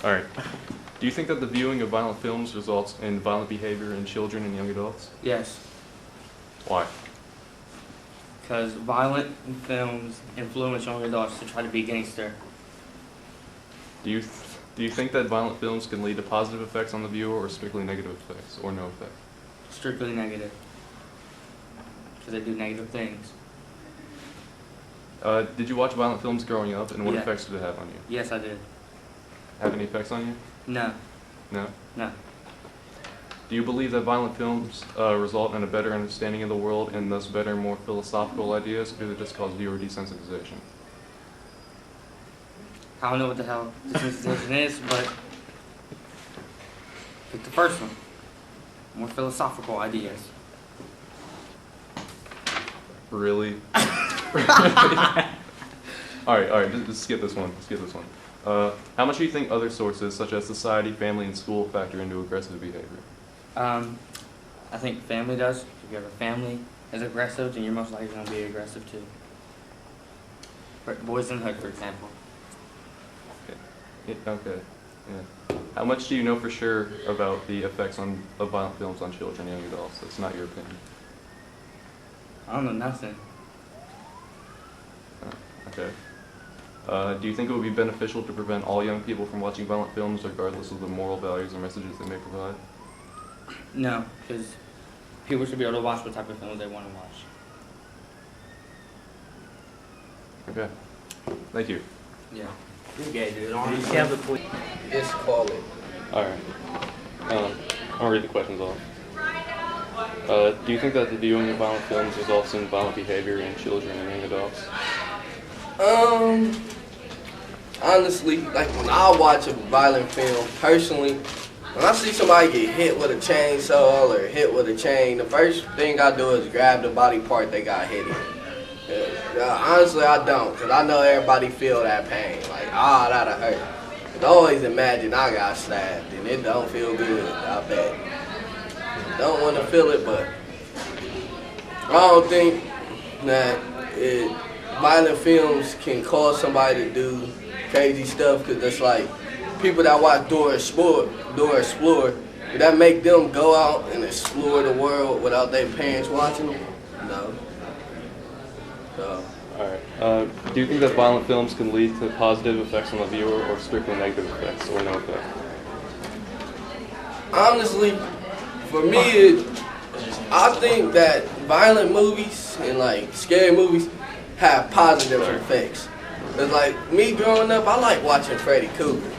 All right. Do you think that the viewing of violent films results in violent behavior in children and young adults? Yes, Why? because violent films influence young adults to try to be gangster. Do you think that violent films can lead to positive effects on the viewer or strictly negative effects or no effect? Strictly negative. Because they do negative things. Did you watch violent films growing up, and what Yeah. effects did it have on you? Yes, I did. Have any effects on you? No, No? no. Do you believe that violent films result in a better understanding of the world and thus better, more philosophical ideas, or do they just cause viewer desensitization? I don't know what the hell desensitization is, but pick the first one. More philosophical ideas. Really? All right, just skip this one. How much do you think other sources, such as society, family, and school, factor into aggressive behavior? I think family does. If you have a family that's aggressive, then you're most likely going to be aggressive too. Boys in the Hood, for example. Okay. Yeah. How much do you know for sure about the effects of violent films on children and young adults? That's not your opinion. I don't know nothing. Okay. Do you think it would be beneficial to prevent all young people from watching violent films, regardless of the moral values or messages they may provide? No, because people should be able to watch what type of films they want to watch. Okay. Thank you. Yeah. You gay, dude. Just call it. All right. I'll read the questions off. Do you think that the viewing of violent films results in violent behavior in children and young adults? Honestly, like when I watch a violent film, personally, when I see somebody get hit with a chainsaw or hit with a chain, the first thing I do is grab the body part they got hit in. Honestly, I don't, because I know everybody feel that pain. Like, that'll hurt. But I always imagine I got stabbed, and it don't feel good, I bet. Don't want to feel it, but I don't think that violent films can cause somebody to do crazy stuff, because it's like people that watch Dora Explorer, would that make them go out and explore the world without their parents watching them? No. So, All right. Do you think that violent films can lead to positive effects on the viewer or strictly negative effects or no effect? honestly, for me, I think that violent movies and like scary movies have positive effects. Cause like me growing up, I like watching Freddy Krueger,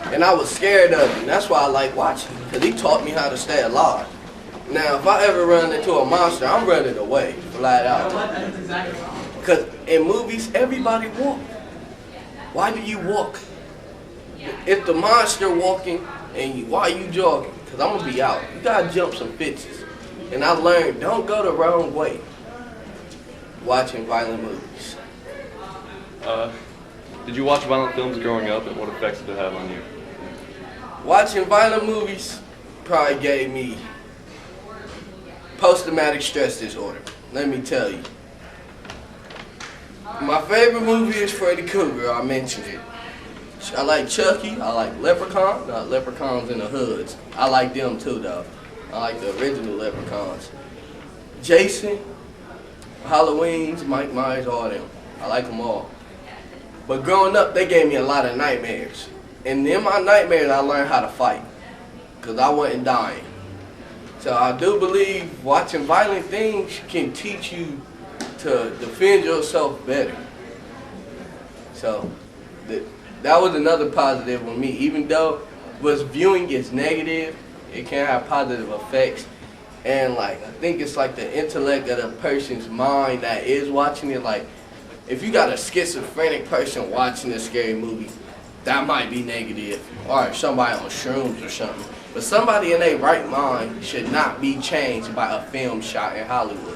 and I was scared of him. That's why I like watching him, cause he taught me how to stay alive. Now, if I ever run into a monster, I'm running away, flat out. Cause in movies, everybody walk. Why do you walk? If the monster walking, and why you jogging? Cause I'm gonna be out. You gotta jump some fences. And I learned, don't go the wrong way watching violent movies. Did you watch violent films growing up, and what effects did it have on you? Watching violent movies probably gave me post-traumatic stress disorder. Let me tell you. My favorite movie is Freddy Krueger. I mentioned it. I like Chucky. I like Leprechaun. Not Leprechauns in the Hoods. I like them too, though. I like the original Leprechauns. Jason, Halloween's, Mike Myers, all them. I like them all. But growing up, they gave me a lot of nightmares. And in my nightmares, I learned how to fight. Because I wasn't dying. So I do believe watching violent things can teach you to defend yourself better. So that was another positive with me. Even though what's viewing is negative, it can have positive effects. And like I think it's like the intellect of the person's mind that is watching it. Like if you got a schizophrenic person watching a scary movie, that might be negative. Or somebody on shrooms or something. But somebody in their right mind should not be changed by a film shot in Hollywood.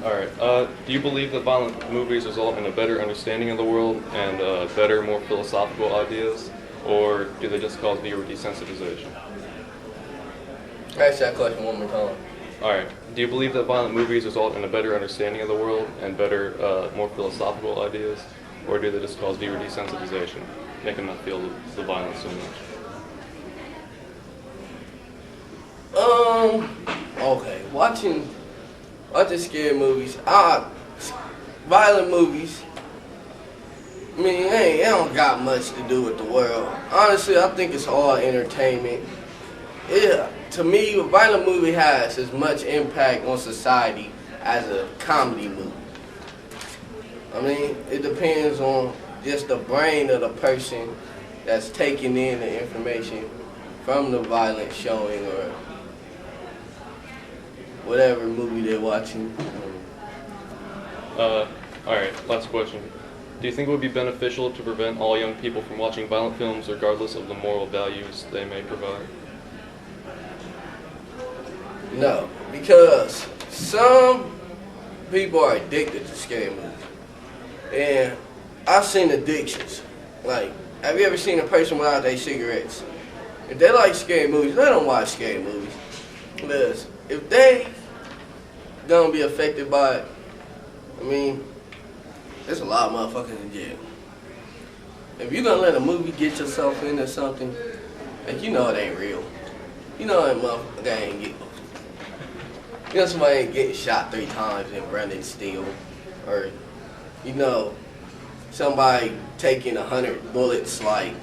All right. Do you believe that violent movies result in a better understanding of the world and better, more philosophical ideas, or do they just cause viewer desensitization? Ask that question one more time. All right. Do you believe that violent movies result in a better understanding of the world and better, more philosophical ideas, or do they just cause viewer desensitization? make them not feel the violence so much? Okay, watching scary movies, violent movies. I mean, it don't got much to do with the world. Honestly, I think it's all entertainment. To me, a violent movie has as much impact on society as a comedy movie. I mean, it depends on just the brain of the person that's taking in the information from the violent showing or whatever movie they're watching. Alright, last question. Do you think it would be beneficial to prevent all young people from watching violent films regardless of the moral values they may provide? No, because some people are addicted to scary movies. And I've seen addictions. Like, have you ever seen a person without their cigarettes? If they like scary movies, let them watch scary movies. Because if they gonna be affected by it, I mean, there's a lot of motherfuckers in jail. If you're gonna let a movie get yourself into something, like, you know it ain't real. You know that motherfucker ain't get. You know somebody ain't getting shot 3 times and running still, or you know somebody taking 100 bullets like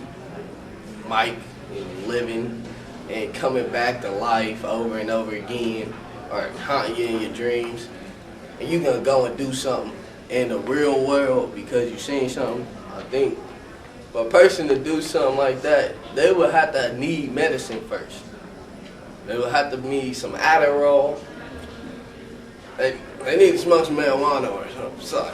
Mike and living and coming back to life over and over again, or haunting you in your dreams, and you gonna go and do something in the real world because you seen something. I think for a person to do something like that, they would have to need medicine first. They would have to need some Adderall. They need to smoke some marijuana or something. Sorry.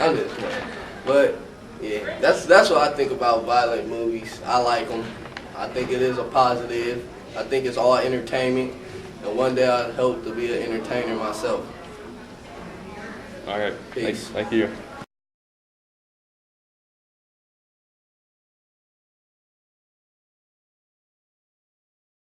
I'm just playing. But yeah, that's what I think about violent movies. I like them. I think it is a positive. I think it's all entertainment. And one day I hope to be an entertainer myself. Alright, Peace. thank you.